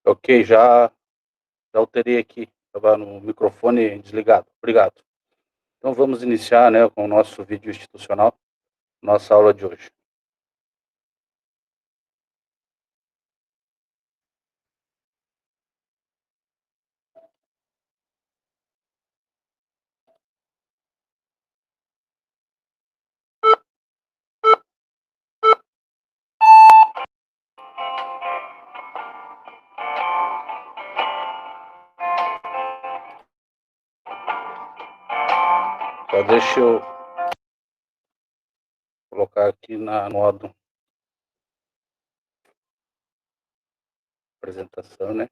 Ok, já alterei aqui, estava no microfone desligado. Obrigado. Então vamos iniciar, né, com o nosso vídeo institucional, nossa aula de hoje. Só deixa eu colocar aqui na modo apresentação, né?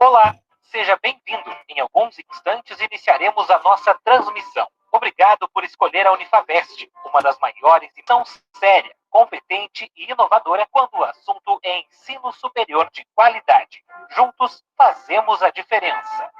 Olá, seja bem-vindo. Em alguns instantes iniciaremos a nossa transmissão. Obrigado por escolher a Unifavest, uma das maiores e tão séria, competente e inovadora quando o assunto é ensino superior de qualidade. Juntos, fazemos a diferença.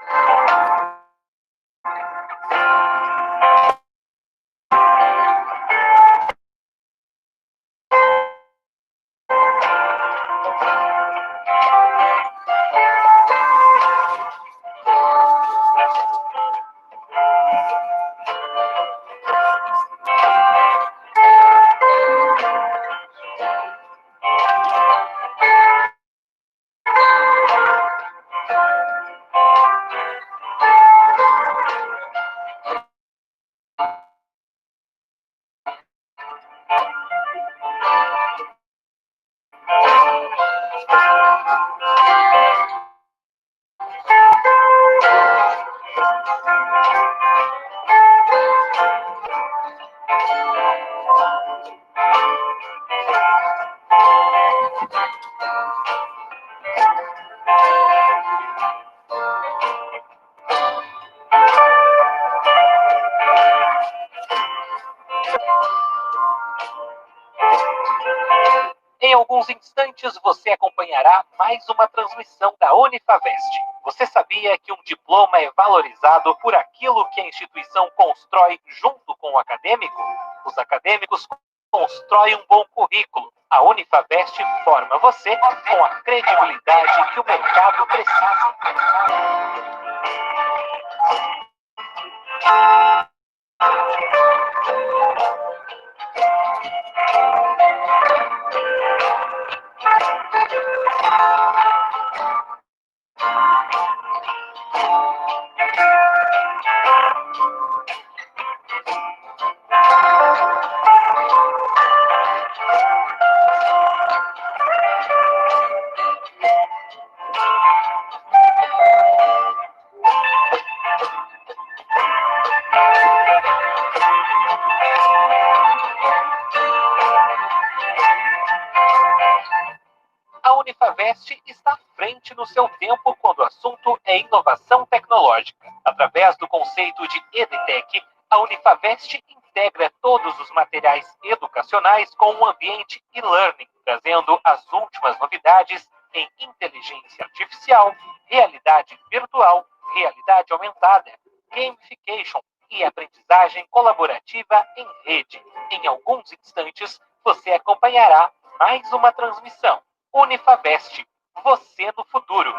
Em alguns instantes você acompanhará mais uma transmissão da Unifavest. Você sabia que um diploma é valorizado por aquilo que a instituição constrói junto com o acadêmico? Os acadêmicos constroem um bom currículo. A Unifavest forma você com a credibilidade que o mercado precisa. Unifavest está à frente no seu tempo quando o assunto é inovação tecnológica. Através do conceito de EdTech, a Unifavest integra todos os materiais educacionais com um ambiente e-learning, trazendo as últimas novidades em inteligência artificial, realidade virtual, realidade aumentada, gamification e aprendizagem colaborativa em rede. Em alguns instantes, você acompanhará mais uma transmissão. Unifavest, você no futuro.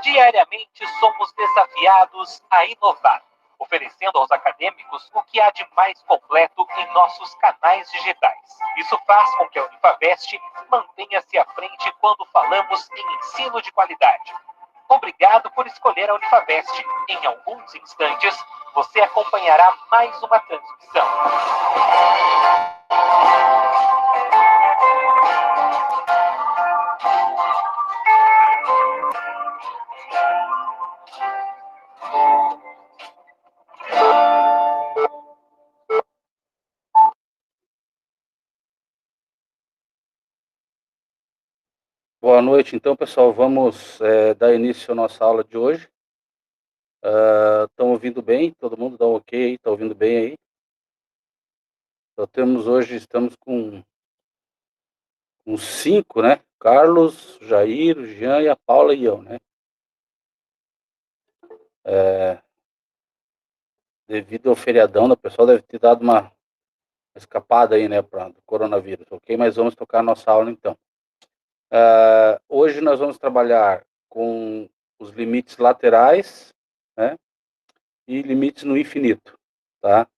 Diariamente somos desafiados a inovar, oferecendo aos acadêmicos o que há de mais completo em nossos canais digitais. Isso faz com que a Unifavest mantenha-se à frente quando falamos em ensino de qualidade. Obrigado por escolher a Unifavest. Em alguns instantes, você acompanhará mais uma transmissão. Boa noite, então, pessoal. Vamos dar início à nossa aula de hoje. Estão ouvindo bem? Todo mundo dá um ok aí? Está ouvindo bem aí? Então, estamos com 5, né? Carlos, Jair, o Jean e a Paula e eu, né? Devido ao feriadão, o pessoal deve ter dado uma escapada aí, né, do coronavírus, ok? Mas vamos tocar a nossa aula, então. Hoje nós vamos trabalhar com os limites laterais, né? E limites no infinito, tá?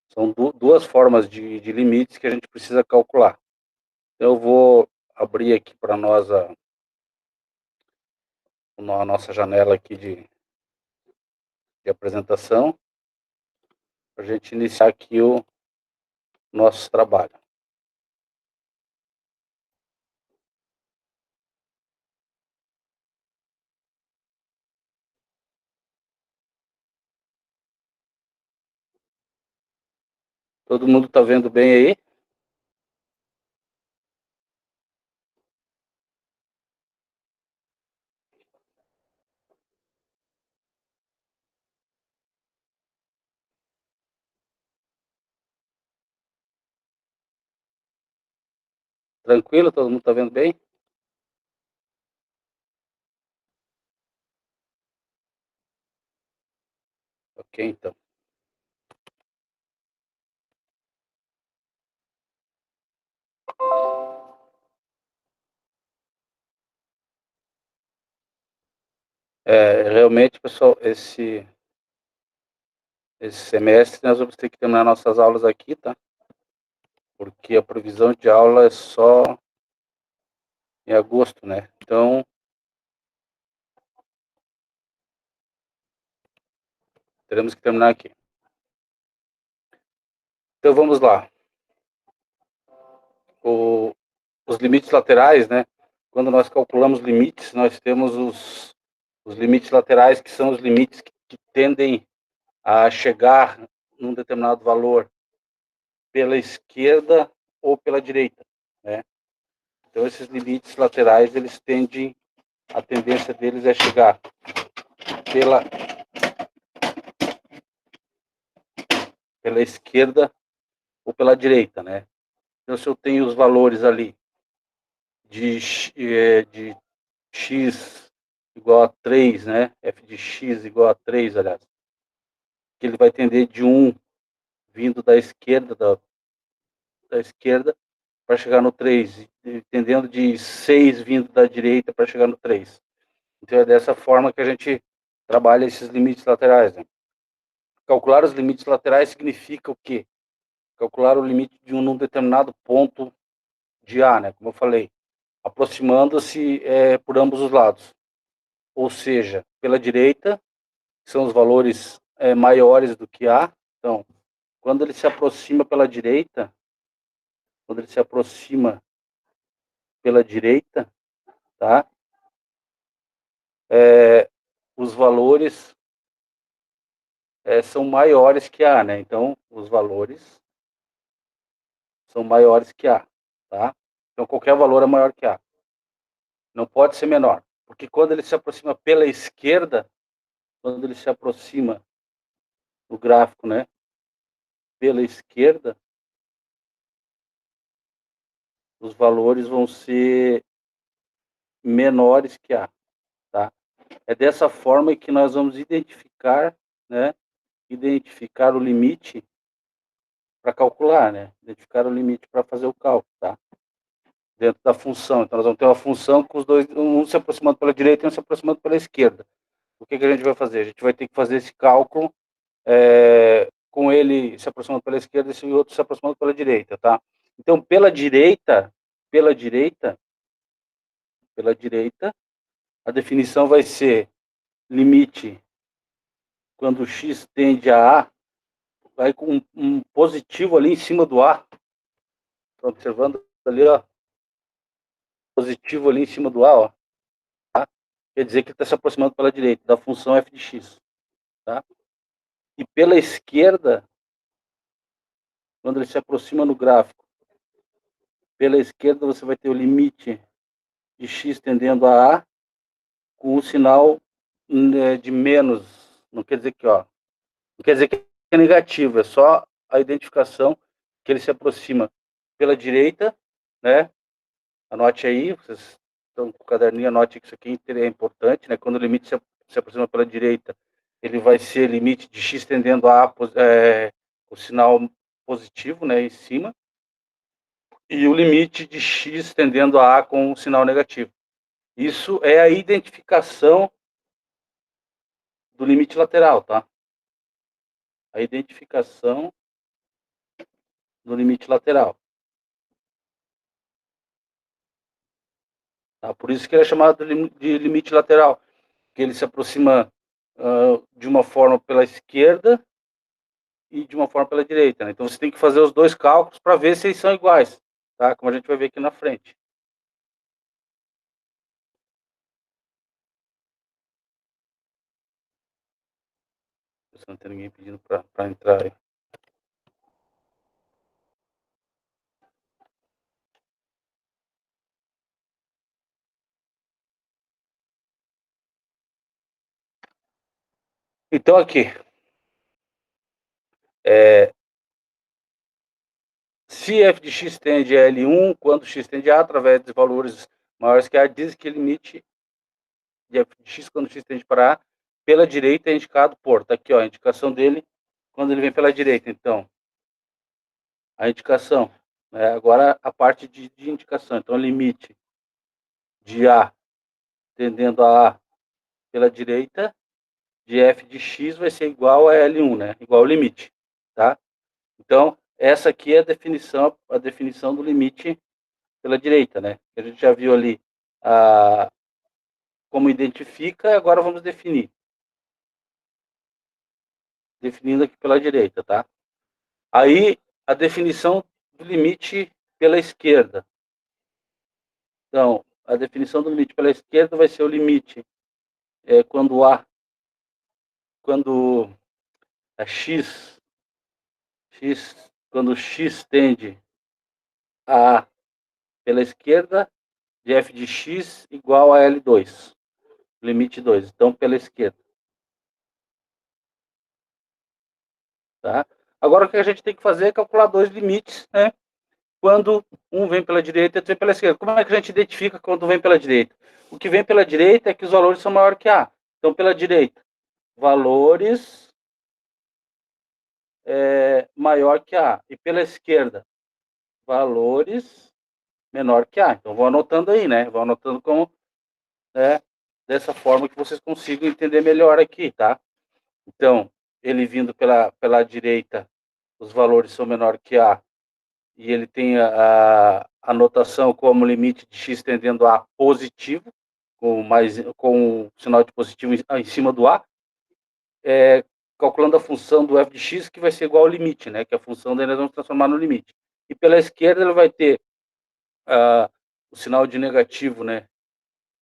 São duas formas de limites que a gente precisa calcular. Eu vou abrir aqui para nós a nossa janela aqui de apresentação, para a gente iniciar aqui o nosso trabalho. Todo mundo está vendo bem aí? Tranquilo? Todo mundo está vendo bem? Ok, então. Realmente, pessoal, esse semestre nós vamos ter que terminar nossas aulas aqui, tá? Porque a previsão de aula é só em agosto, né? Então, teremos que terminar aqui. Então, vamos lá. Os limites laterais, né? Quando nós calculamos limites, nós temos os limites laterais, que são os limites que tendem a chegar num determinado valor pela esquerda ou pela direita, né? Então, esses limites laterais, a tendência deles é chegar pela esquerda ou pela direita, né? Então, se eu tenho os valores ali de x igual a 3, né? F de x igual a 3, aliás, que ele vai tender de 1 vindo da esquerda, da esquerda para chegar no 3, entendendo de 6 vindo da direita para chegar no 3. Então é dessa forma que a gente trabalha esses limites laterais, né? Calcular os limites laterais significa o quê? Calcular o limite de num determinado ponto de A, né? Como eu falei, aproximando-se por ambos os lados. Ou seja, pela direita, são os valores maiores do que A. Então, quando ele se aproxima pela direita, quando ele se aproxima pela direita, tá? Os valores são maiores que A, né? Então, os valores são maiores que A, tá? Então, qualquer valor é maior que A. Não pode ser menor, porque quando ele se aproxima pela esquerda, quando ele se aproxima no gráfico, né? Pela esquerda, os valores vão ser menores que A, tá? É dessa forma que nós vamos identificar, né? Identificar o limite para calcular, né? Identificar o limite para fazer o cálculo, tá? Dentro da função. Então, nós vamos ter uma função com os dois, um se aproximando pela direita e um se aproximando pela esquerda. O que a gente vai fazer? A gente vai ter que fazer esse cálculo com ele se aproximando pela esquerda e o outro se aproximando pela direita, tá? Então, pela direita, a definição vai ser limite quando x tende a A, vai com um positivo ali em cima do A. Estão observando ali, ó. Positivo ali em cima do A, ó. Tá? Quer dizer que está se aproximando pela direita, da função f de x. Tá? E pela esquerda, quando ele se aproxima no gráfico, pela esquerda você vai ter o limite de x tendendo a A com o sinal de menos. Não quer dizer que, ó, não quer dizer que é negativo, é só a identificação que ele se aproxima pela direita, né? Anote aí, vocês estão com o caderninho, anote que isso aqui é importante, né? Quando o limite se aproxima pela direita, ele vai ser limite de x tendendo a A, o sinal positivo, né, em cima, e o limite de x tendendo a A com o sinal negativo. Isso é a identificação do limite lateral, tá? A identificação do limite lateral. Tá? Por isso que ele é chamado de limite lateral, que ele se aproxima de uma forma pela esquerda e de uma forma pela direita, né? Então você tem que fazer os dois cálculos para ver se eles são iguais, tá? Como a gente vai ver aqui na frente. Se não tem ninguém pedindo para entrar aí. Então aqui, se f de x tende a L1, quando x tende a A, através de valores maiores que A, diz que o limite de f de x quando x tende para A, pela direita é indicado por, tá aqui, ó, a indicação dele quando ele vem pela direita. Então, a indicação, né, agora a parte de indicação. Então, o limite de A tendendo a A pela direita, de f de x vai ser igual a L1, né? Igual ao limite, tá? Então, essa aqui é a definição do limite pela direita, né? A gente já viu ali como identifica, agora vamos definir. Definindo aqui pela direita, tá? Aí, a definição do limite pela esquerda. Então, a definição do limite pela esquerda vai ser o limite quando a x, quando x tende a A pela esquerda, de f de x igual a L2, limite 2, então pela esquerda. Tá? Agora o que a gente tem que fazer é calcular dois limites, né? Quando um vem pela direita e outro vem pela esquerda. Como é que a gente identifica quando vem pela direita? O que vem pela direita é que os valores são maiores que A. Então, pela direita, valores maior que A. E pela esquerda, valores menor que A. Então, vou anotando aí, né? Vou anotando como, né, dessa forma que vocês consigam entender melhor aqui, tá? Então, ele vindo pela direita, os valores são menor que A, e ele tem a notação como limite de x tendendo a positivo, com o sinal de positivo em cima do A, calculando a função do f de x, que vai ser igual ao limite, né? Que a função dele nós vamos transformar no limite. E pela esquerda ele vai ter o sinal de negativo, né,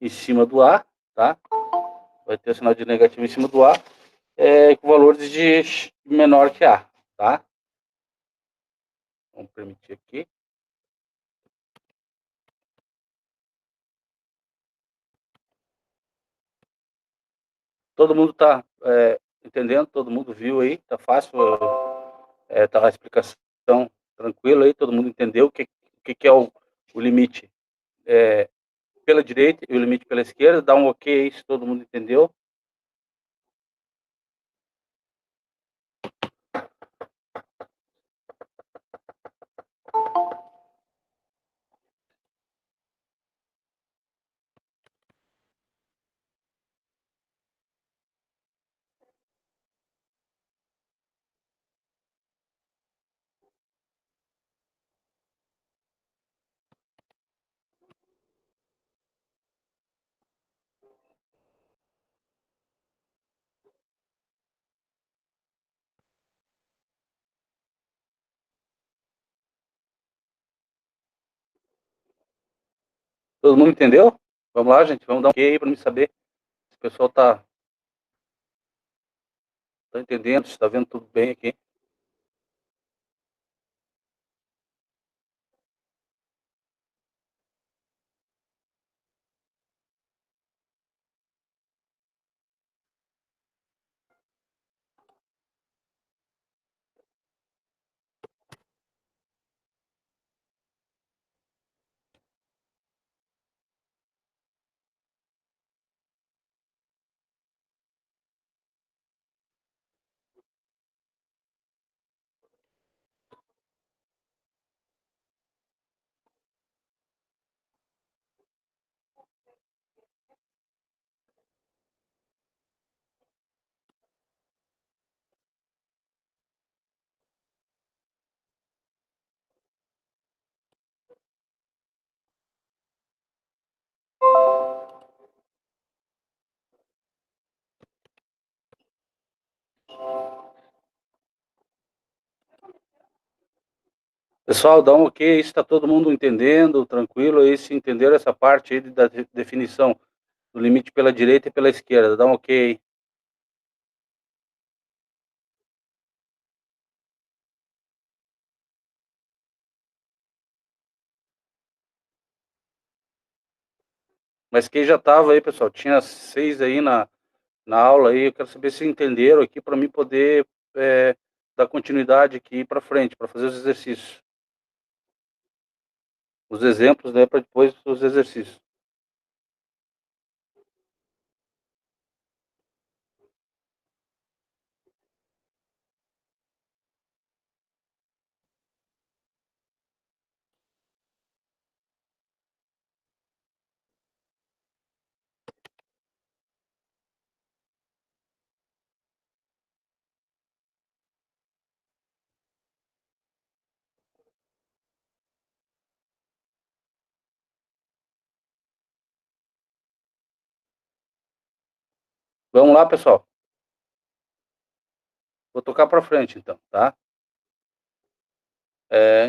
em cima do A, tá? Vai ter o sinal de negativo em cima do A, com valores de menor que A, tá? Vamos permitir aqui. Todo mundo está entendendo? Todo mundo viu aí? Tá fácil? Tá a explicação tranquila aí? Todo mundo entendeu o que é o limite pela direita e o limite pela esquerda? Dá um ok aí se todo mundo entendeu. Todo mundo entendeu? Vamos lá, gente. Vamos dar um ok aí para me saber se o pessoal tá entendendo, se está vendo tudo bem aqui. Pessoal, dá um ok aí se está todo mundo entendendo, tranquilo aí, se entenderam essa parte aí da definição do limite pela direita e pela esquerda. Dá um ok aí. Mas quem já estava aí, pessoal, tinha 6 aí na aula aí, eu quero saber se entenderam aqui para mim poder dar continuidade aqui para frente, para fazer os exercícios. Os exemplos, né, para depois os exercícios. Vamos lá, pessoal. Vou tocar para frente, então, tá?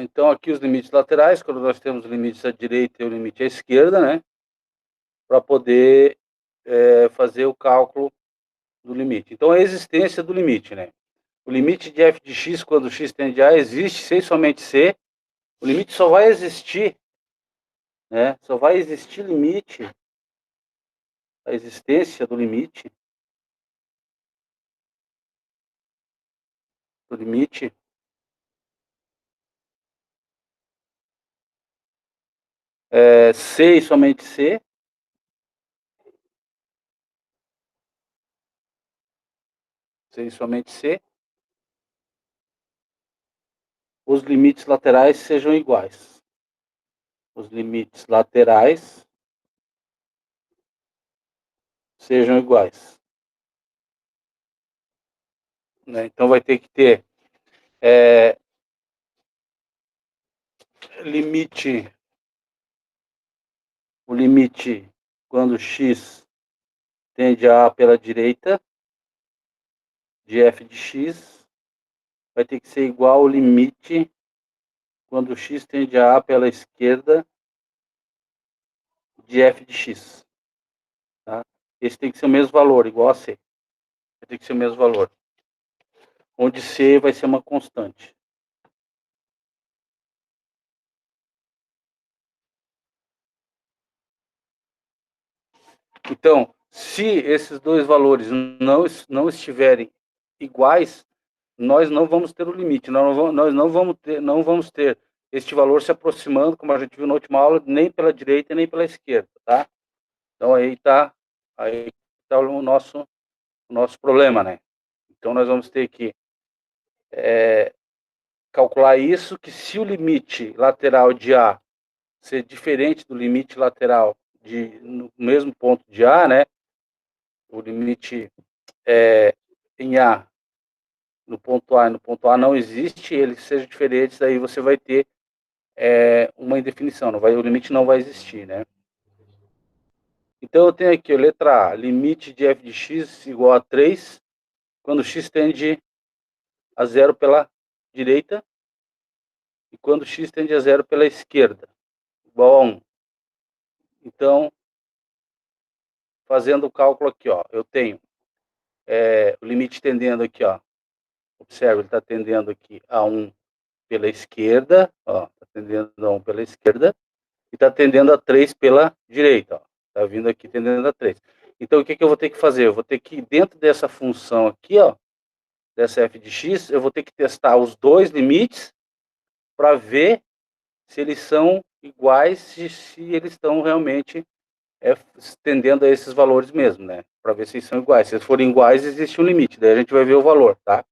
Então, aqui os limites laterais, quando nós temos os limites à direita e o limite à esquerda, né? Para poder fazer o cálculo do limite. Então, a existência do limite, né? O limite de f de x, quando x tende a A, existe se e somente se. O limite só vai existir, né? Só vai existir limite, a existência do limite se e somente se, se e somente se, os limites laterais sejam iguais. os limites laterais sejam iguais. Né? Então vai ter que ter o limite quando x tende a pela direita de f de x vai ter que ser igual ao limite quando x tende a pela esquerda de f de x. Tá? Esse tem que ser o mesmo valor, igual a c. Vai ter que ser o mesmo valor. Onde c vai ser uma constante. Então, se esses dois valores não estiverem iguais, nós não vamos ter o limite, nós não vamos ter este valor se aproximando, como a gente viu na última aula, nem pela direita nem pela esquerda, tá? Então aí tá o nosso problema, né? Então nós vamos ter que calcular isso, que se o limite lateral de A ser diferente do limite lateral no mesmo ponto de A, né? O limite em A no ponto A e no ponto A não existe, eles sejam diferentes, daí você vai ter uma indefinição, o limite não vai existir, né? Então eu tenho aqui, letra A, limite de f de x igual a 3, quando x tende a zero pela direita, e quando x tende a zero pela esquerda, igual a 1. Então, fazendo o cálculo aqui, ó, eu tenho o limite tendendo aqui, ó, observe, ele está tendendo aqui a 1 pela esquerda, ó, está tendendo a 1 pela esquerda, e está tendendo a 3 pela direita, ó, está vindo aqui tendendo a 3. Então, o que eu vou ter que fazer? Eu vou ter que, dentro dessa função aqui, ó, dessa f de x, eu vou ter que testar os dois limites para ver se eles são iguais, se eles estão realmente tendendo a esses valores mesmo, né? Para ver se eles são iguais. Se eles forem iguais, existe um limite, daí a gente vai ver o valor, tá?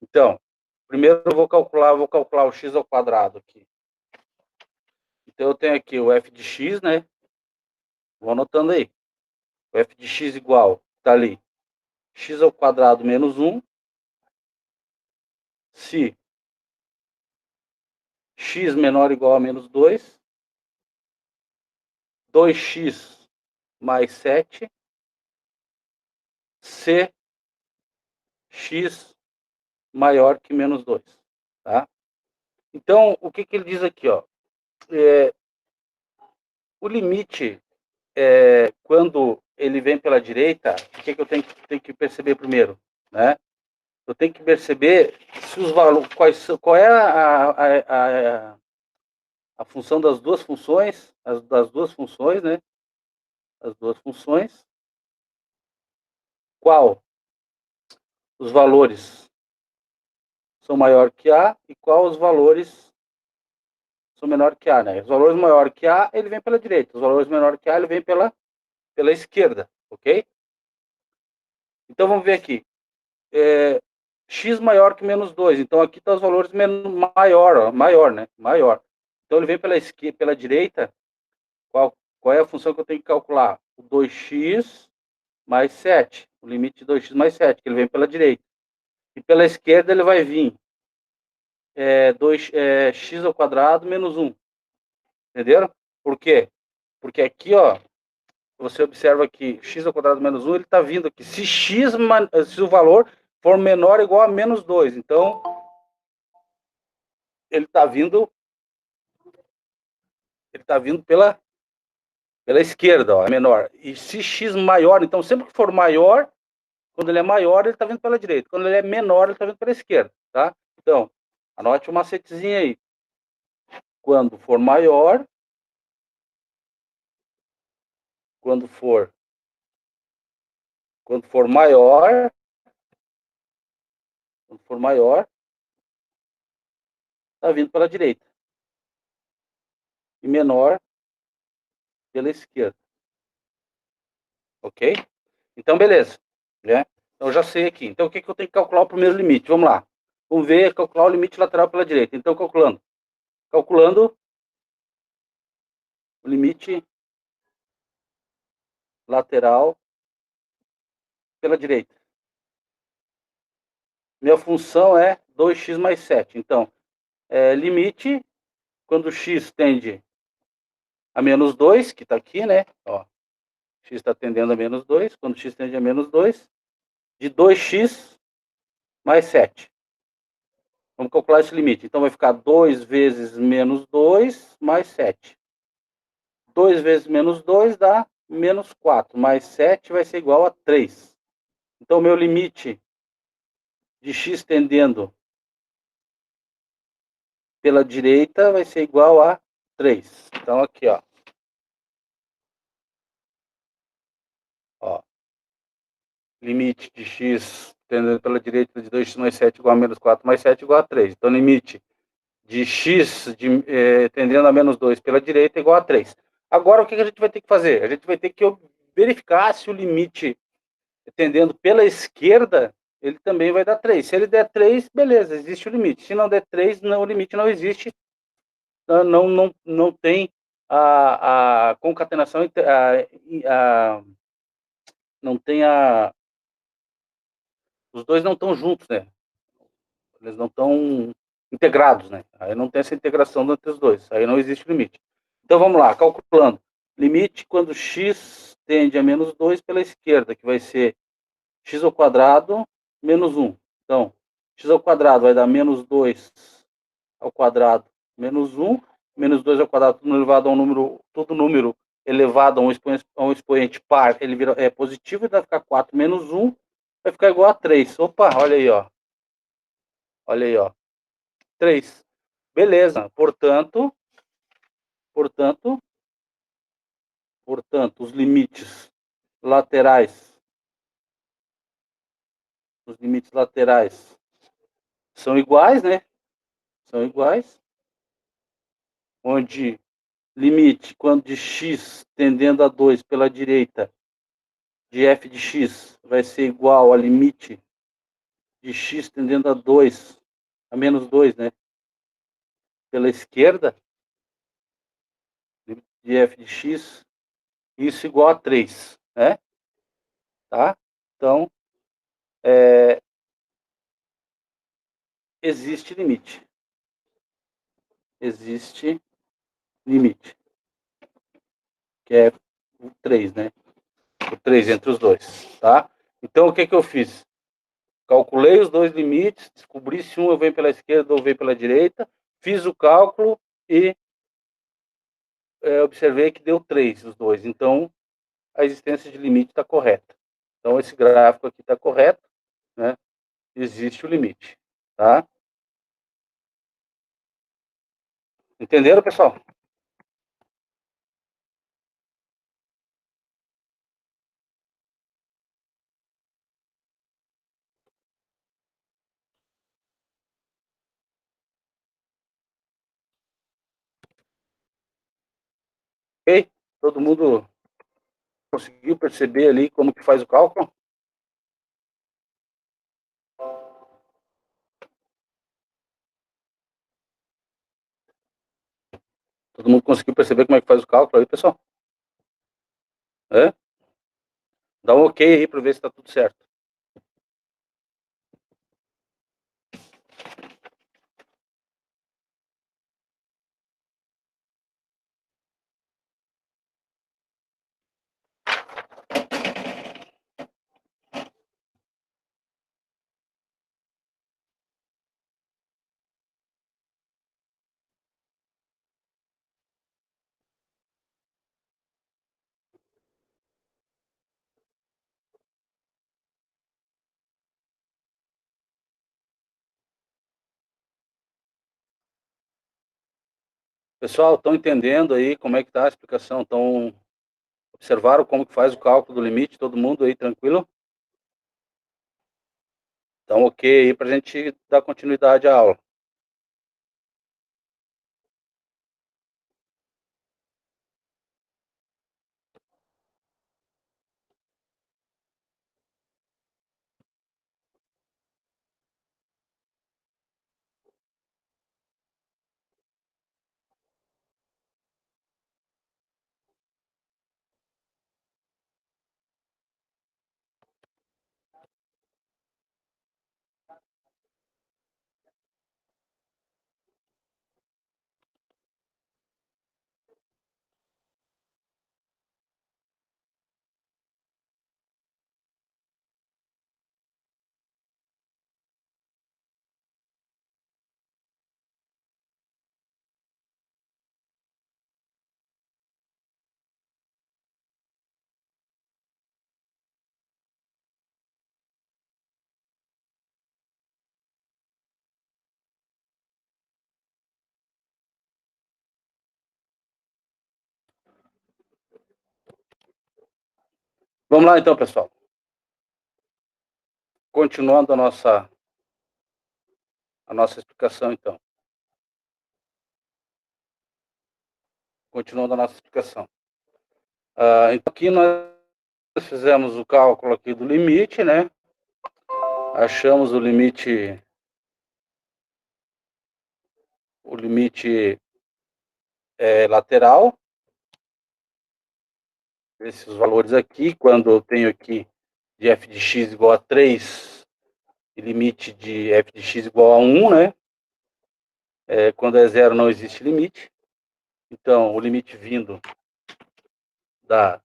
Então, primeiro eu vou calcular o x ao quadrado aqui. Então eu tenho aqui o f de x, né? Vou anotando aí. O f de x igual, tá ali, x ao quadrado menos 1, se x menor ou igual a menos 2, 2x mais 7, se x maior que menos 2, tá? Então, o que ele diz aqui, ó? O limite, quando ele vem pela direita, o que eu tenho que perceber primeiro, né? Eu tenho que perceber se os valores, qual é a função das duas funções, né? As duas funções, qual os valores são maior que A e qual os valores são menor que A, né? Os valores maior que A, ele vem pela direita, os valores menor que A, ele vem pela esquerda, ok? Então vamos ver aqui. X maior que menos 2, então aqui estão os valores maior, né? Maior. Então ele vem pela direita, qual é a função que eu tenho que calcular? O 2x mais 7, o limite de 2x mais 7, que ele vem pela direita. E pela esquerda ele vai vir x ao quadrado menos 1. Entenderam? Por quê? Porque aqui, ó, você observa que x ao quadrado menos 1, ele está vindo aqui. Se o valor for menor ou igual a menos 2, então ele está vindo pela esquerda, ó, é menor. E se x maior, então sempre que for maior, quando ele é maior, ele está vindo pela direita. Quando ele é menor, ele está vindo pela esquerda, tá? Então, anote uma macetezinha aí. Quando for maior, quando for maior, está vindo pela direita. E menor pela esquerda. Ok? Então, beleza. Né? Então, eu já sei aqui. Então, o que eu tenho que calcular o primeiro limite? Vamos lá. Vamos ver, calcular o limite lateral pela direita. Então, calculando o limite lateral pela direita. Minha função é 2x mais 7. Então, limite, quando x tende a menos 2, que está aqui, né? Ó, x está tendendo a menos 2, quando x tende a menos 2, de 2x mais 7. Vamos calcular esse limite. Então, vai ficar 2 vezes menos 2 mais 7. 2 vezes menos 2 dá menos 4, mais 7 vai ser igual a 3. Então, meu limite de x tendendo pela direita vai ser igual a 3. Então, aqui, ó, limite de x tendendo pela direita de 2x mais 7 igual a menos 4 mais 7 igual a 3. Então, limite de x tendendo a menos 2 pela direita é igual a 3. Agora, o que a gente vai ter que fazer? A gente vai ter que verificar se o limite tendendo pela esquerda, ele também vai dar 3. Se ele der 3, beleza, existe o limite. Se não der 3, não, o limite não existe. Não tem a concatenação, não tem os dois não estão juntos, né? Eles não estão integrados, né? Aí não tem essa integração entre os dois, aí não existe limite. Então vamos lá, calculando. Limite quando x tende a menos 2 pela esquerda, que vai ser x ao quadrado menos 1. Então, x ao quadrado vai dar menos 2 ao quadrado menos 1, menos 2 ao quadrado, tudo elevado a um número, todo número elevado a um expoente par, ele é positivo, e vai ficar 4 menos 1, vai ficar igual a 3. Opa, olha aí, ó. Olha aí, ó. 3. Beleza. Portanto, os limites laterais, são iguais, né? São iguais. Onde limite, quando de x tendendo a 2 pela direita, de f de x vai ser igual a limite de x tendendo a 2, a menos 2, né? Pela esquerda, de f de x, isso igual a 3, né? Tá? Então, existe limite. Existe limite. Que é o 3, né? O 3 entre os dois, tá? Então, o que eu fiz? Calculei os dois limites, descobri se um eu venho pela esquerda ou venho pela direita, fiz o cálculo e observei que deu 3 os dois. Então, a existência de limite está correta. Então, esse gráfico aqui está correto, né? Existe o limite, tá? Entenderam, pessoal? Ok? Todo mundo conseguiu perceber ali como que faz o cálculo? Todo mundo conseguiu perceber como é que faz o cálculo aí, pessoal? É? Dá um ok aí para ver se está tudo certo. Pessoal, estão entendendo aí como é que está a explicação? Observaram como que faz o cálculo do limite? Todo mundo aí tranquilo? Então, ok aí para a gente dar continuidade à aula. Vamos lá então, pessoal. Continuando a nossa explicação, então. Continuando a nossa explicação. Então, aqui nós fizemos o cálculo aqui do limite, né? Achamos o limite lateral. Esses valores aqui, quando eu tenho aqui de f de x igual a 3 e limite de f de x igual a 1, né? Quando é zero não existe limite. Então, o limite vindo da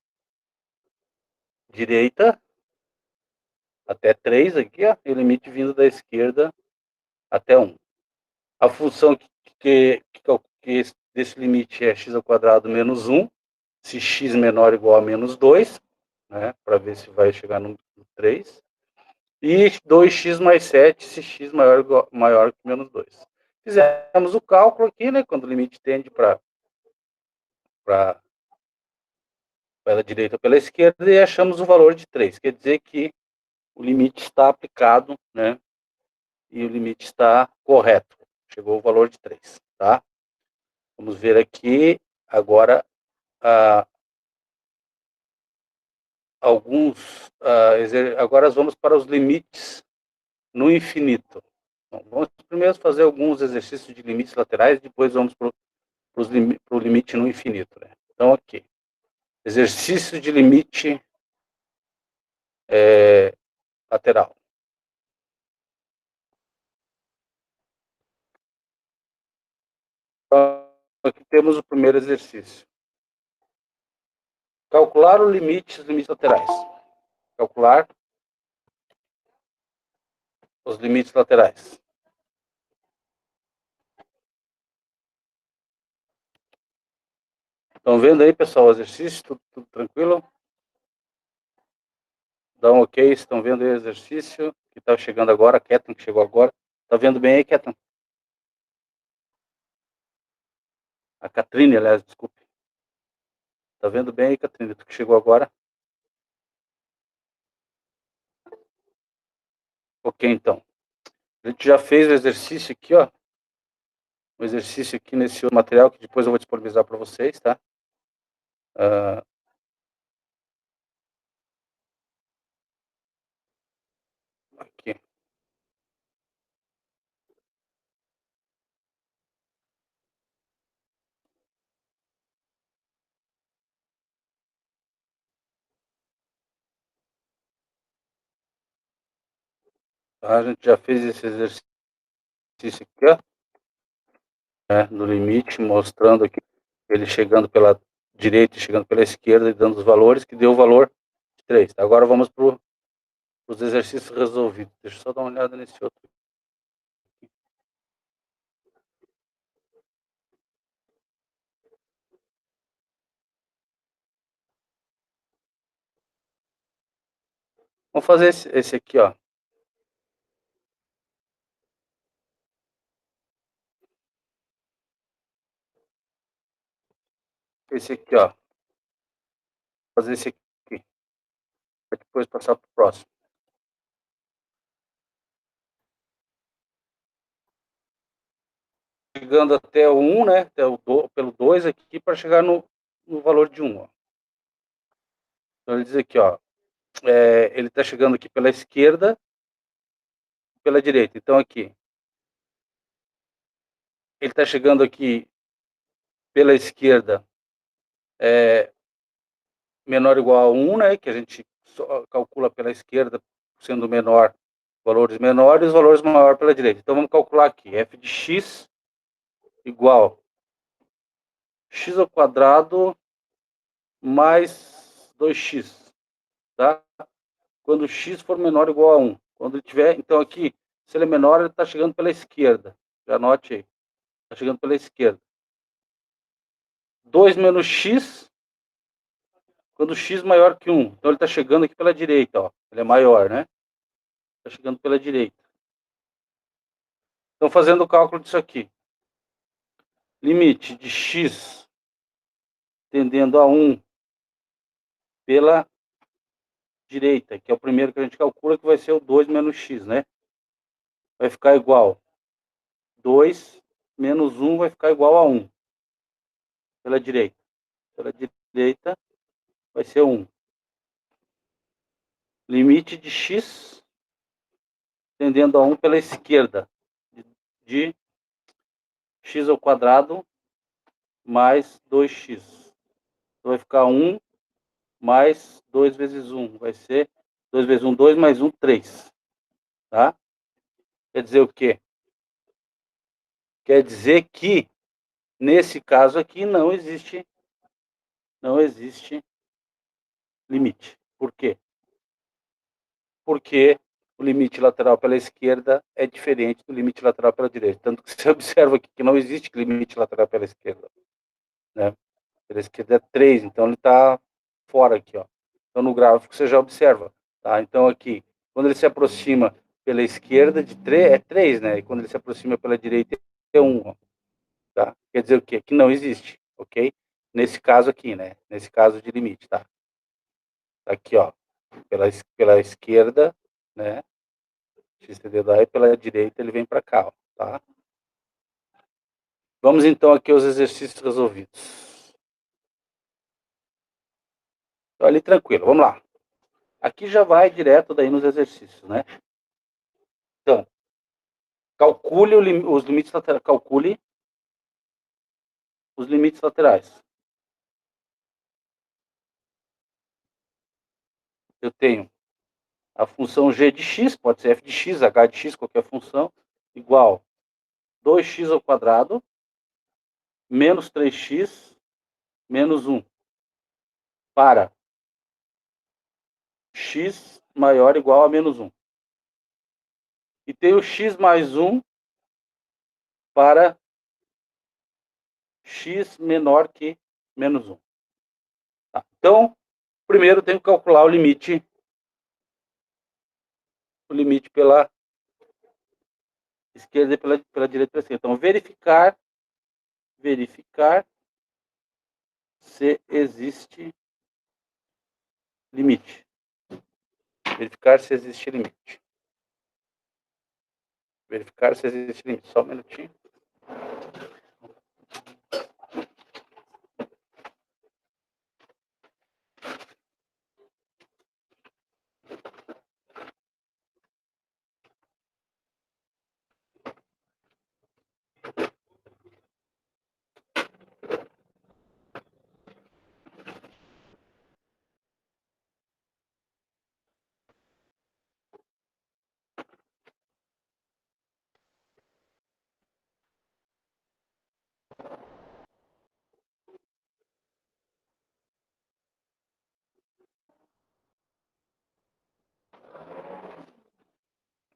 direita até 3 aqui, ó, e o limite vindo da esquerda até 1. A função que desse limite é x ao quadrado menos 1, se x menor ou igual a menos 2, né, para ver se vai chegar no 3. E 2x mais 7, se x maior que menos 2. Fizemos o cálculo aqui, né, quando o limite tende para pela direita ou pela esquerda, e achamos o valor de 3. Quer dizer que o limite está aplicado, né, e o limite está correto. Chegou o valor de 3, tá? Vamos ver aqui agora agora vamos para os limites no infinito. Bom, vamos primeiro fazer alguns exercícios de limites laterais, depois vamos para o limite no infinito, né? Então, aqui. Exercício de limite lateral. Então, aqui temos o primeiro exercício. Calcular os limites laterais. Calcular os limites laterais. Estão vendo aí, pessoal, o exercício? Tudo tranquilo? Dá um ok, estão vendo aí o exercício que está chegando agora, a Ketan que chegou agora. Está vendo bem aí, Ketan? A Catrine, aliás, desculpe. Está vendo bem aí, Catrine, tu que chegou agora? Ok, então. A gente já fez o exercício aqui, ó. O exercício aqui nesse outro material, que depois eu vou disponibilizar para vocês, tá? Aqui. A gente já fez esse exercício aqui, ó. No limite, mostrando aqui ele chegando pela direita e chegando pela esquerda e dando os valores, que deu o valor de 3. Agora vamos para os exercícios resolvidos. Deixa eu só dar uma olhada nesse outro. Vamos fazer esse aqui, ó. Esse aqui, ó. Vou fazer esse aqui. Para depois passar para o próximo. Chegando até o 1, né? Pelo 2 aqui, para chegar no valor de 1, ó. Então ele diz aqui, ó. Ele está chegando aqui pela esquerda e pela direita. Então aqui. Ele está chegando aqui pela esquerda menor ou igual a 1, né, que a gente calcula pela esquerda, sendo menor, valores menores, os valores maiores pela direita. Então vamos calcular aqui, f de x igual x ao quadrado mais 2x, tá? Quando x for menor ou igual a 1. Quando ele tiver, então aqui, se ele é menor, ele está chegando pela esquerda. Já anote aí. Está chegando pela esquerda. 2 menos x, quando x maior que 1. Então ele está chegando aqui pela direita, ó. Ele é maior, né? Está chegando pela direita. Então, fazendo o cálculo disso aqui. Limite de x tendendo a 1 pela direita, que é o primeiro que a gente calcula, que vai ser o 2 menos x, né? Vai ficar igual 2 menos 1 vai ficar igual a 1. Pela direita. Pela direita vai ser 1. Limite de x tendendo a 1 pela esquerda. De x ao quadrado mais 2x. Então vai ficar 1 mais 2 vezes 1. Vai ser 2 vezes 1, 2 mais 1, 3. Tá? Quer dizer o quê? Quer dizer que, nesse caso aqui, não existe limite. Por quê? Porque o limite lateral pela esquerda é diferente do limite lateral pela direita. Tanto que você observa aqui que não existe limite lateral pela esquerda. Né? Pela esquerda é 3, então ele está fora aqui. Ó. Então no gráfico você já observa. Tá? Então aqui, quando ele se aproxima pela esquerda, de 3, é 3, né? E quando ele se aproxima pela direita, é 1. Ó. Tá? Quer dizer o quê? Que não existe, ok? Nesse caso aqui, né? Nesse caso de limite, tá? Aqui, ó. Pela esquerda, né? X tendendo a e pela direita ele vem para cá, ó, tá? Vamos então aqui aos exercícios resolvidos. Então, ali tranquilo, vamos lá. Aqui já vai direto daí nos exercícios, né? Então, calcule os limites laterais. Calcule os limites laterais. Eu tenho a função g de x, pode ser f de x, h de x, qualquer função, igual 2x ao quadrado menos 3x menos 1 para x maior ou igual a menos 1. E tem o x mais 1 para x menor que menos 1. Tá? Então, primeiro eu tenho que calcular o limite pela esquerda e pela direita. Então, verificar se existe limite. Verificar se existe limite. Verificar se existe limite. Só um minutinho.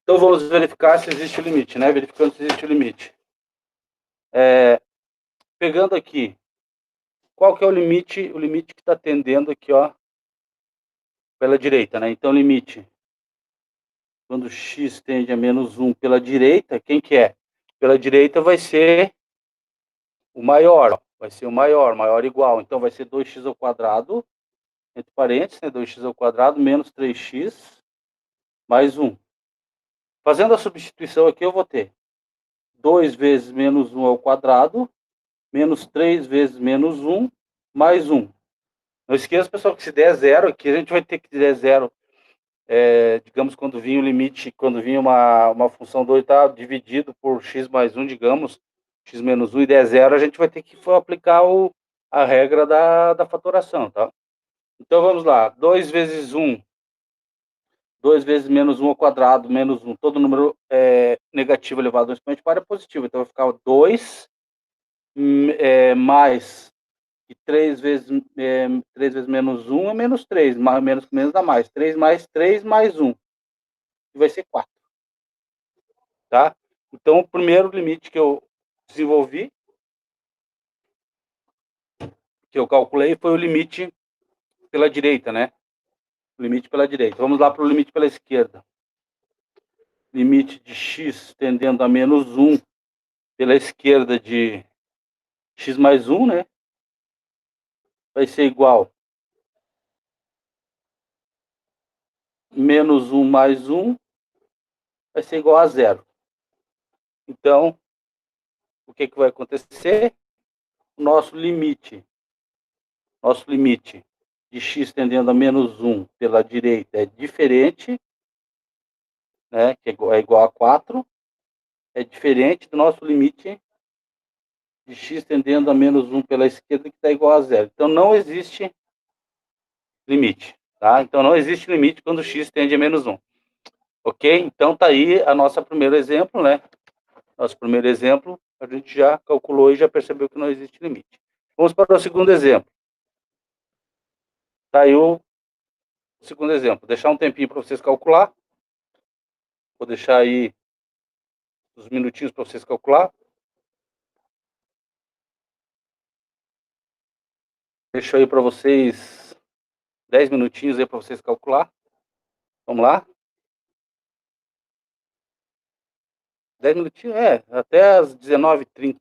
Então, vamos verificar se existe o limite, né? Verificando se existe o limite. Pegando aqui, qual que é o limite? O limite que está tendendo aqui, ó, pela direita, né? Então, limite, quando x tende a menos 1 pela direita, quem que é? Pela direita vai ser o maior, ó. Vai ser o maior igual. Então, vai ser 2x ao quadrado, entre parênteses, né? 2x ao quadrado menos 3x mais 1. Fazendo a substituição aqui, eu vou ter 2 vezes menos 1 ao quadrado, menos 3 vezes menos 1, mais 1. Não esqueça, pessoal, que se der zero aqui, a gente vai ter que der zero. Digamos, quando vinha o limite, quando vinha uma função 2, tá dividido por x mais 1, digamos, x menos 1 e der zero, a gente vai ter que aplicar a regra da fatoração, tá? Então, vamos lá. 2 vezes 1, 2 vezes menos 1 ao quadrado, menos 1. Todo número negativo elevado ao expoente par é positivo. Então, vai ficar 2 mais 3 vezes menos 1 é menos 3. Menos dá mais. 3 mais 1. E vai ser 4. Tá? Então, o primeiro limite que eu desenvolvi, que eu calculei, foi o limite pela direita, né? O limite pela direita. Vamos lá para o limite pela esquerda. Limite de x tendendo a menos 1 pela esquerda de x mais 1, né? Vai ser igual menos 1 mais 1 vai ser igual a 0. Então, o que vai acontecer? Nosso limite de x tendendo a menos 1 pela direita é diferente, né, que é igual a 4, é diferente do nosso limite de x tendendo a menos 1 pela esquerda, que está igual a 0. Então, não existe limite. Tá? Então, não existe limite quando x tende a menos 1. Ok? Então, tá aí a nossa primeiro exemplo, né? Nosso primeiro exemplo, a gente já calculou e já percebeu que não existe limite. Vamos para o segundo exemplo. Tá aí o segundo exemplo. Vou deixar um tempinho para vocês calcular. Vou deixar aí uns minutinhos para vocês calcular. Deixo aí para vocês 10 minutinhos aí para vocês calcular. Vamos lá? 10 minutinhos? Até as 19h30.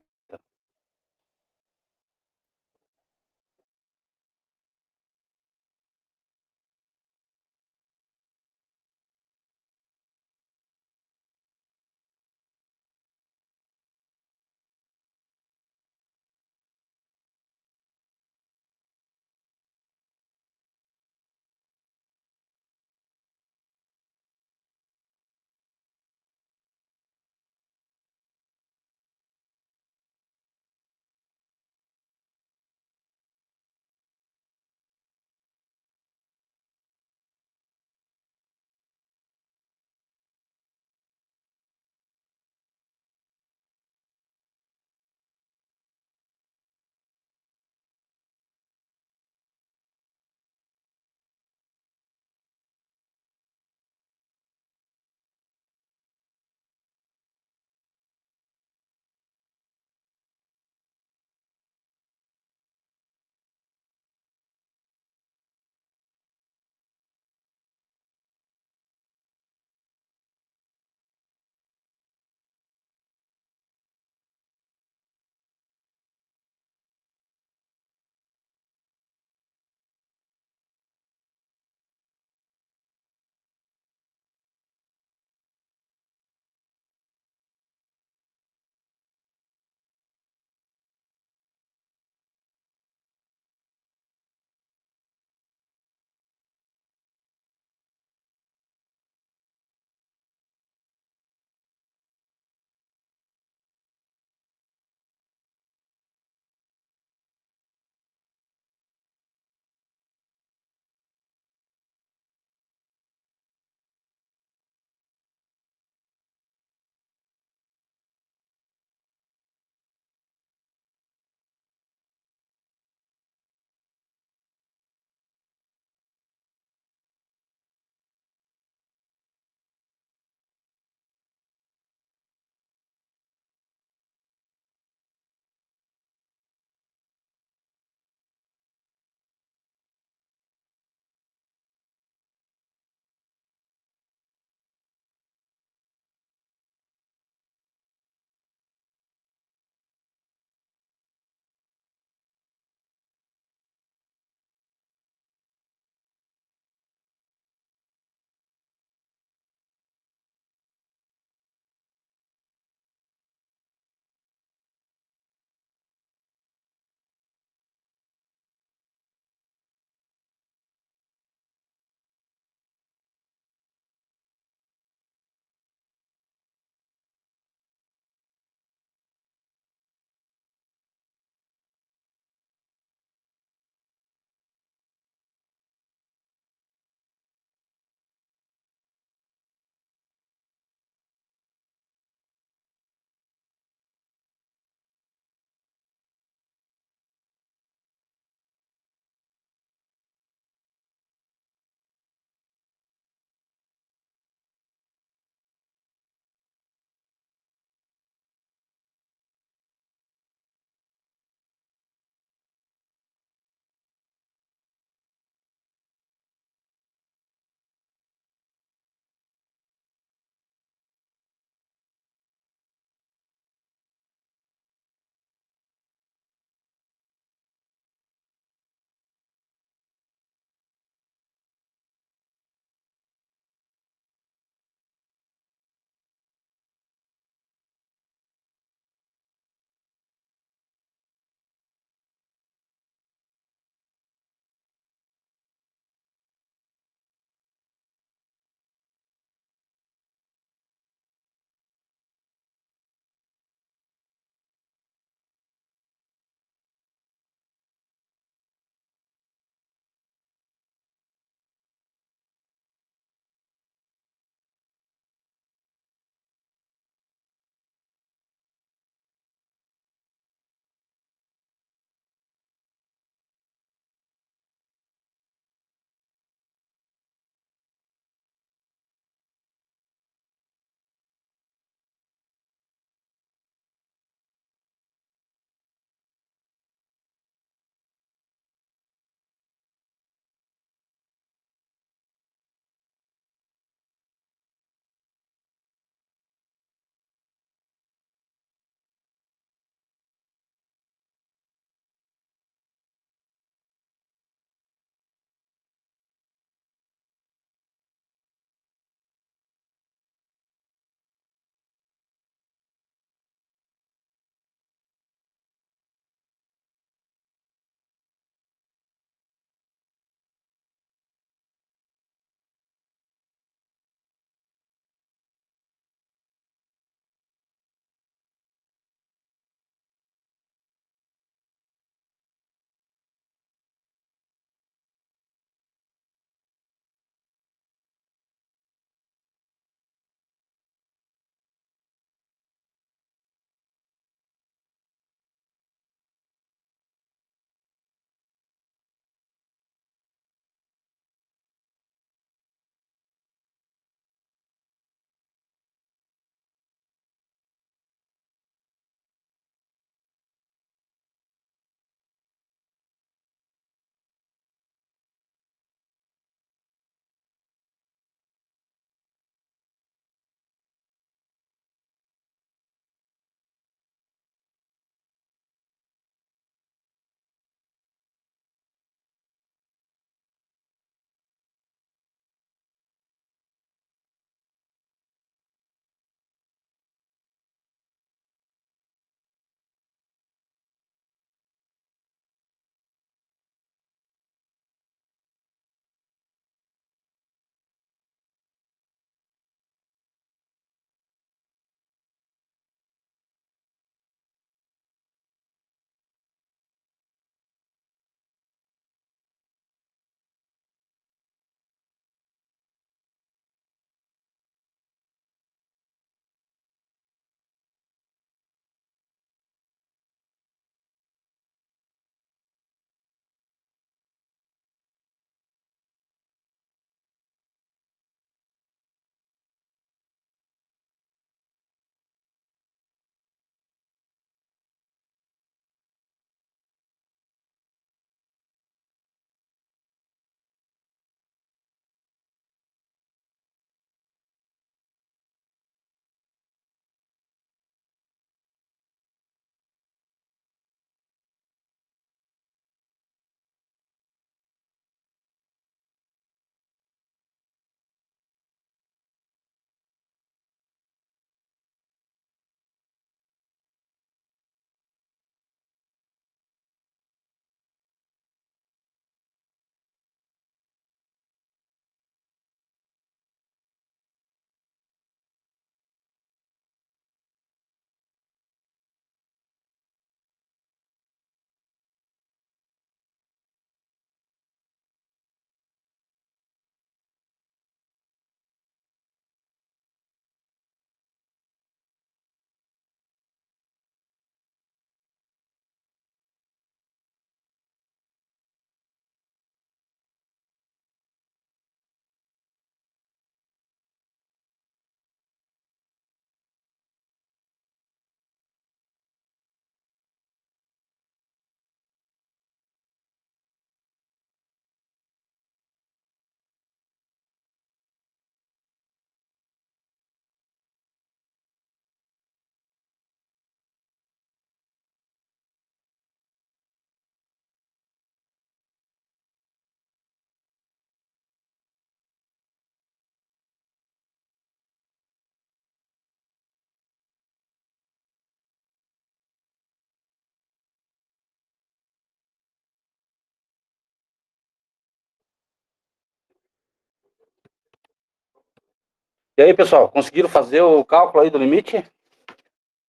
E aí, pessoal, conseguiram fazer o cálculo aí do limite?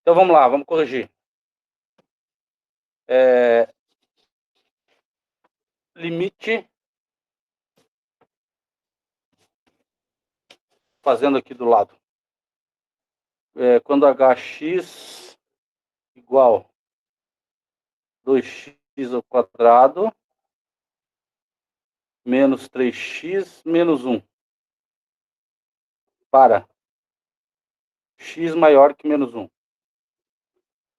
Então vamos lá, vamos corrigir. Limite, fazendo aqui do lado. Quando hx igual 2x ao quadrado menos 3x menos 1 para x maior que menos 1.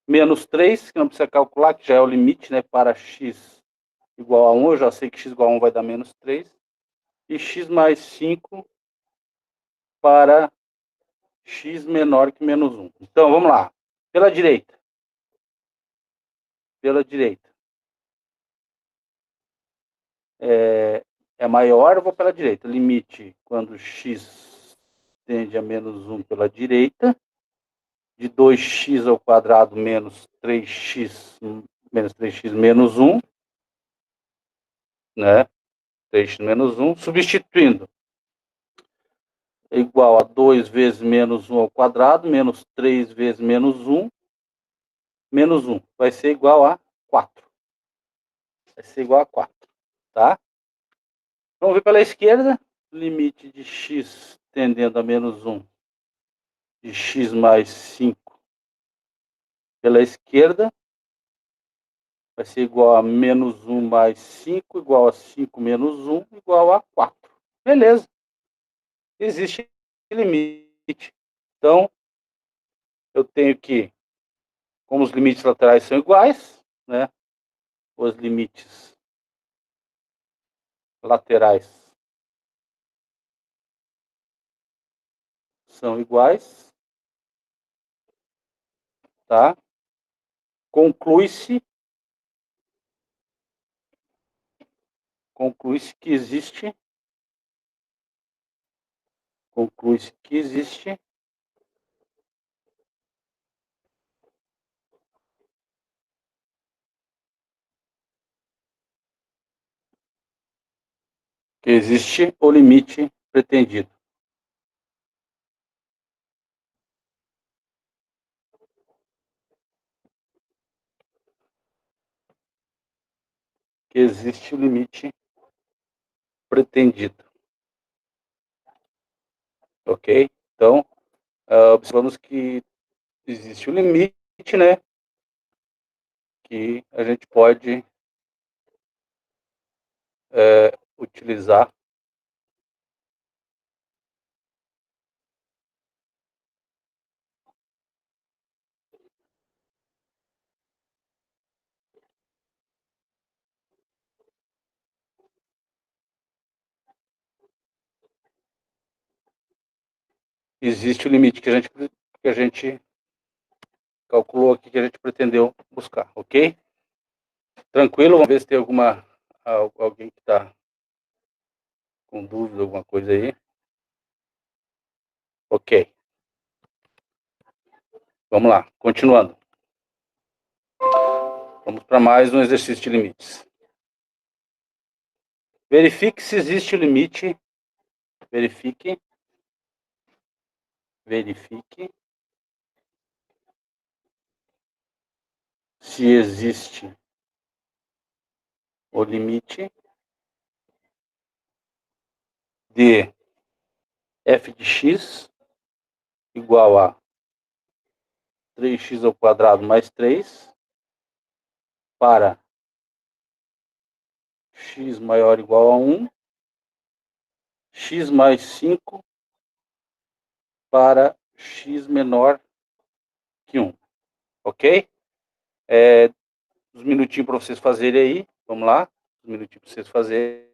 Menos 3, que não precisa calcular, que já é o limite, né, para x igual a 1. Eu já sei que x igual a 1 vai dar menos 3. E x mais 5 para x menor que menos 1. Então, vamos lá. Pela direita. Pela direita. É maior, eu vou pela direita. Limite quando x tende a menos 1 pela direita. De 2x ao quadrado menos 3x menos 1. Né? 3x menos 1. Substituindo. É igual a 2 vezes menos 1 ao quadrado, menos 3 vezes menos 1, menos 1. Vai ser igual a 4. Vai ser igual a 4, tá? Vamos ver pela esquerda. Limite de x tendendo a menos 1 de x mais 5 pela esquerda. Vai ser igual a menos 1 mais 5, igual a 5 menos 1, igual a 4. Beleza. Existe limite. Então, eu tenho que, como os limites laterais são iguais, né? Os limites laterais são iguais, tá? Conclui-se que existe o limite pretendido. Que existe o limite pretendido. Ok? Então, observamos que existe um limite, né? Que a gente pode utilizar existe o limite que a gente calculou aqui, que a gente pretendeu buscar, ok? Tranquilo? Vamos ver se tem alguém que está com dúvida, alguma coisa aí. Ok. Vamos lá, continuando. Vamos para mais um exercício de limites. Verifique se existe o limite. Verifique se existe o limite de f de x igual a 3x ao quadrado mais 3 para x maior ou igual a 1, x mais 5 para x menor que 1. Ok? Uns minutinhos para vocês fazerem aí. Vamos lá. Uns minutinhos para vocês fazerem.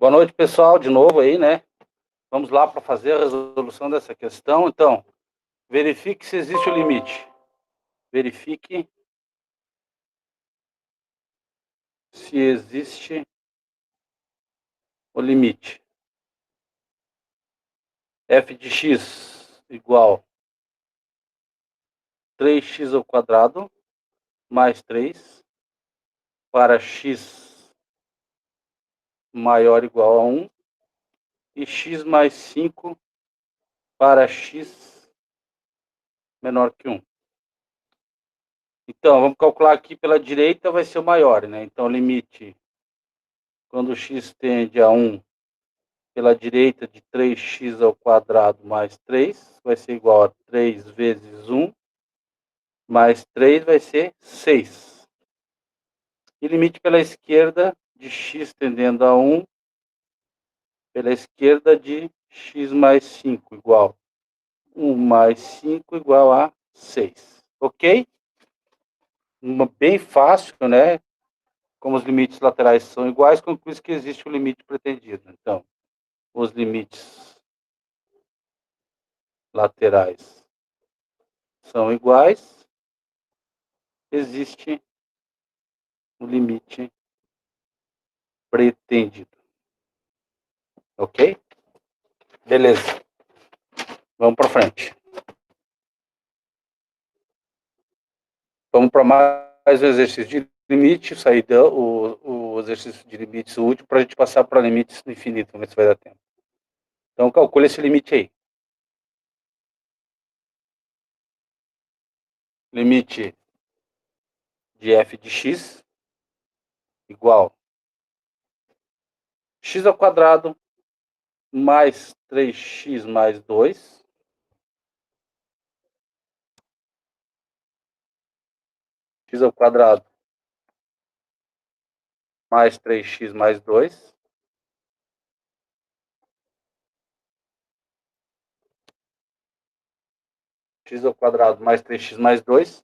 Boa noite, pessoal, de novo aí, né? Vamos lá para fazer a resolução dessa questão. Então, verifique se existe o limite. Verifique se existe o limite. F de x igual 3x ao quadrado mais 3 para x maior ou igual a 1 e x mais 5 para x menor que 1. Então, vamos calcular aqui pela direita, vai ser o maior, né? Então, limite, quando x tende a 1, pela direita de 3x ao quadrado mais 3, vai ser igual a 3 vezes 1, mais 3 vai ser 6. E limite pela esquerda de x tendendo a 1, pela esquerda de x mais 5, igual 1 mais 5 igual a 6. Ok? Bem fácil, né? Como os limites laterais são iguais, conclui que existe o limite pretendido. Então, os limites laterais são iguais, existe o limite pretendido. Ok? Beleza. Vamos para frente. Vamos para mais um exercício de limite, saída, o exercício de limites útil, para a gente passar para limites do infinito. Vamos ver se vai dar tempo. Então, calcule esse limite aí. Limite de f de x igual x ao quadrado mais 3x mais 2, x ao quadrado mais 3x mais 2, x ao quadrado mais 3x mais 2,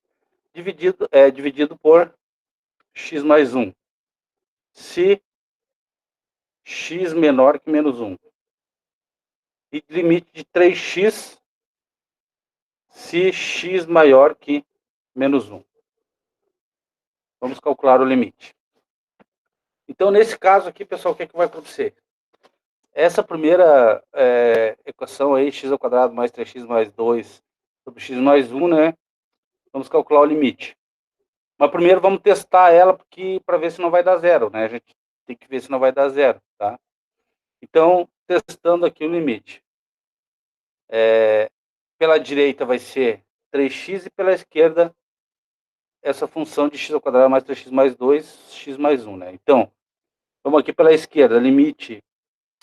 dividido por x mais 1. Se x menor que menos 1. E limite de 3x se x maior que menos 1. Vamos calcular o limite. Então, nesse caso aqui, pessoal, o que vai acontecer? Essa primeira equação aí, x ao quadrado mais 3x mais 2 sobre x mais 1, né? Vamos calcular o limite. Mas primeiro vamos testar ela para ver se não vai dar zero, né? A gente tem que ver se não vai dar zero, tá? Então, testando aqui o limite. Pela direita vai ser 3x e pela esquerda essa função de x ao quadrado mais 3x mais 2, x mais 1, né? Então, vamos aqui pela esquerda, limite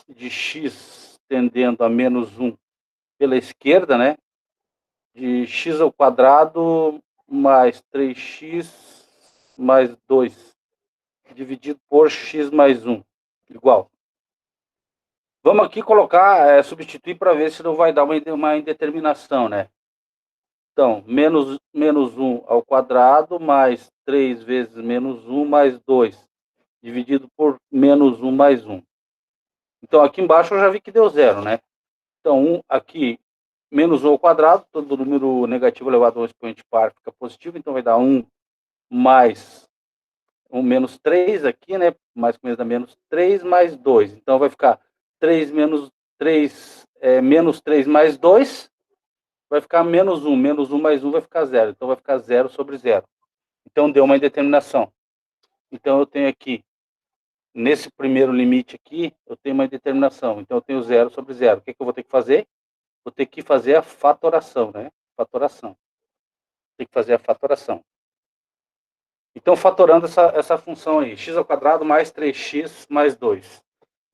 de x tendendo a menos 1 pela esquerda, né? De x ao quadrado mais 3x mais 2 dividido por x mais 1, igual. Vamos aqui colocar, substituir para ver se não vai dar uma indeterminação, né? Então, menos 1 ao quadrado mais 3 vezes menos 1 mais 2, dividido por menos 1 mais 1. Então, aqui embaixo eu já vi que deu zero, né? Então, aqui, menos 1 ao quadrado, todo número negativo elevado a um expoente par fica positivo, então vai dar 1 mais menos 3 aqui, né? Mais começo da menos 3 mais 2. Então, vai ficar 3 menos 3, menos 3 mais 2, vai ficar menos 1. Menos 1 mais 1 vai ficar 0. Então, vai ficar 0 sobre 0. Então, deu uma indeterminação. Então, eu tenho aqui, nesse primeiro limite aqui, eu tenho uma indeterminação. Então, eu tenho 0 sobre 0. O que eu vou ter que fazer? Vou ter que fazer a fatoração, né? Fatoração. Tem que fazer a fatoração. Então, fatorando essa função aí, x ao quadrado mais 3x mais 2.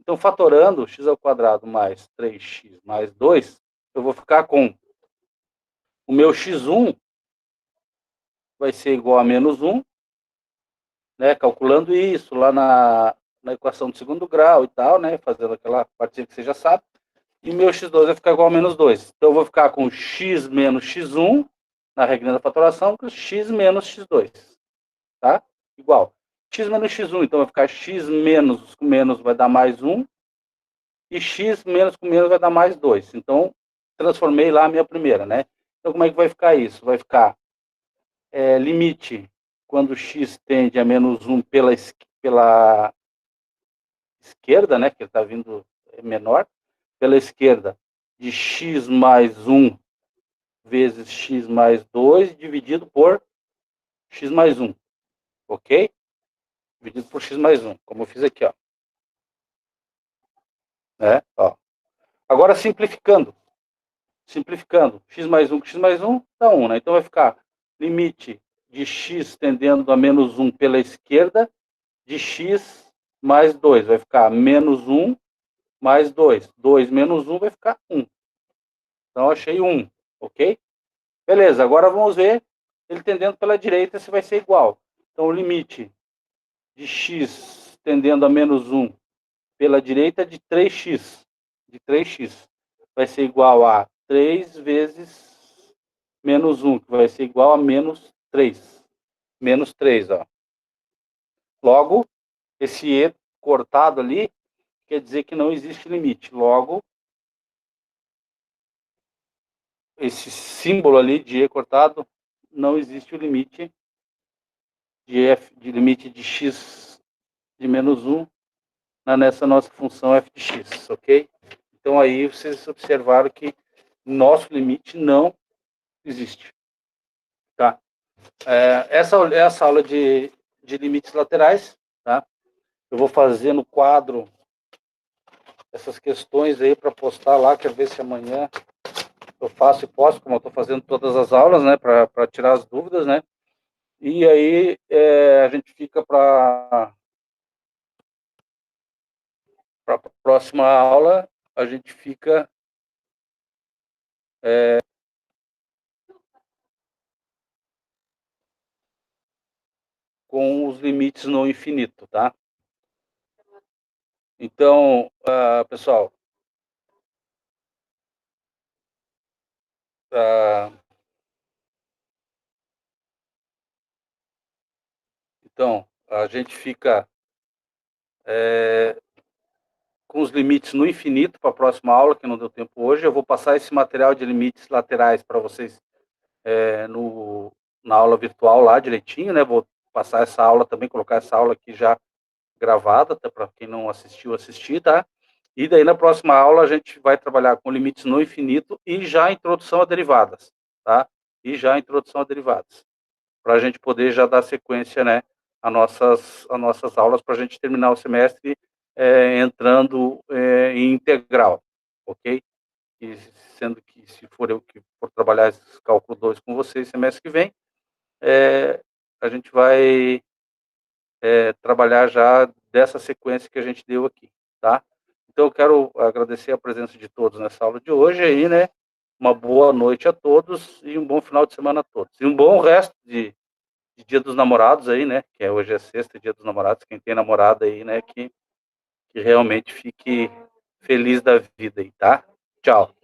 Então, fatorando x ao quadrado mais 3x mais 2, eu vou ficar com o meu x1 vai ser igual a menos 1, né? Calculando isso lá na equação de segundo grau e tal, né? Fazendo aquela partinha que você já sabe. E o meu x2 vai ficar igual a menos 2. Então, eu vou ficar com x menos x1 na regra da fatoração, com x menos x2. Tá? Igual. X menos x1, então vai ficar x menos vai dar mais 1, e x menos com menos vai dar mais 2. Então, transformei lá a minha primeira, né? Então, como é que vai ficar isso? Vai ficar limite quando x tende a menos 1 pela esquerda, né? Que ele está vindo menor, pela esquerda, de x mais 1 vezes x mais 2 dividido por x mais 1, ok? Dividido por x mais 1, como eu fiz aqui, ó. Né? Ó. Agora, simplificando, x mais 1 com x mais 1 dá 1, né? Então vai ficar limite de x tendendo a menos 1 pela esquerda de x mais 2. Vai ficar menos 1 mais 2. 2 menos 1 vai ficar 1. Então, achei 1, ok? Beleza, agora vamos ver ele tendendo pela direita se vai ser igual. Então, o limite de x tendendo a menos 1 pela direita de 3x. De 3x. Vai ser igual a 3 vezes menos 1, que vai ser igual a menos 3. Menos 3, ó. Logo, esse E cortado ali quer dizer que não existe limite. Logo, esse símbolo ali de E cortado, não existe o limite de f, de limite de x de menos 1 nessa nossa função f de x, ok? Então aí vocês observaram que nosso limite não existe, tá? Essa aula de limites laterais, tá? Eu vou fazer no quadro essas questões aí para postar lá, quero ver se amanhã eu faço e posto, como eu estou fazendo todas as aulas, né, para tirar as dúvidas, né? E aí a gente fica para a próxima aula, a gente fica com os limites no infinito, tá? Então, pessoal, então a gente fica com os limites no infinito para a próxima aula, que não deu tempo hoje. Eu vou passar esse material de limites laterais para vocês na aula virtual lá direitinho, né? Vou passar essa aula também, colocar essa aula aqui já gravada, até para quem não assistiu, assistir, tá? E daí na próxima aula a gente vai trabalhar com limites no infinito e já a introdução a derivadas, tá? E já a introdução a derivadas, para a gente poder já dar sequência, né, a nossas aulas, para a gente terminar o semestre entrando em integral, ok? E sendo que se for eu que for trabalhar esse cálculo 2 com vocês semestre que vem, a gente vai trabalhar já dessa sequência que a gente deu aqui, tá? Então, eu quero agradecer a presença de todos nessa aula de hoje aí, né? Uma boa noite a todos e um bom final de semana a todos. E um bom resto de Dia dos Namorados aí, né? Que hoje é sexta, Dia dos Namorados. Quem tem namorada aí, né? Que realmente fique feliz da vida aí, tá? Tchau.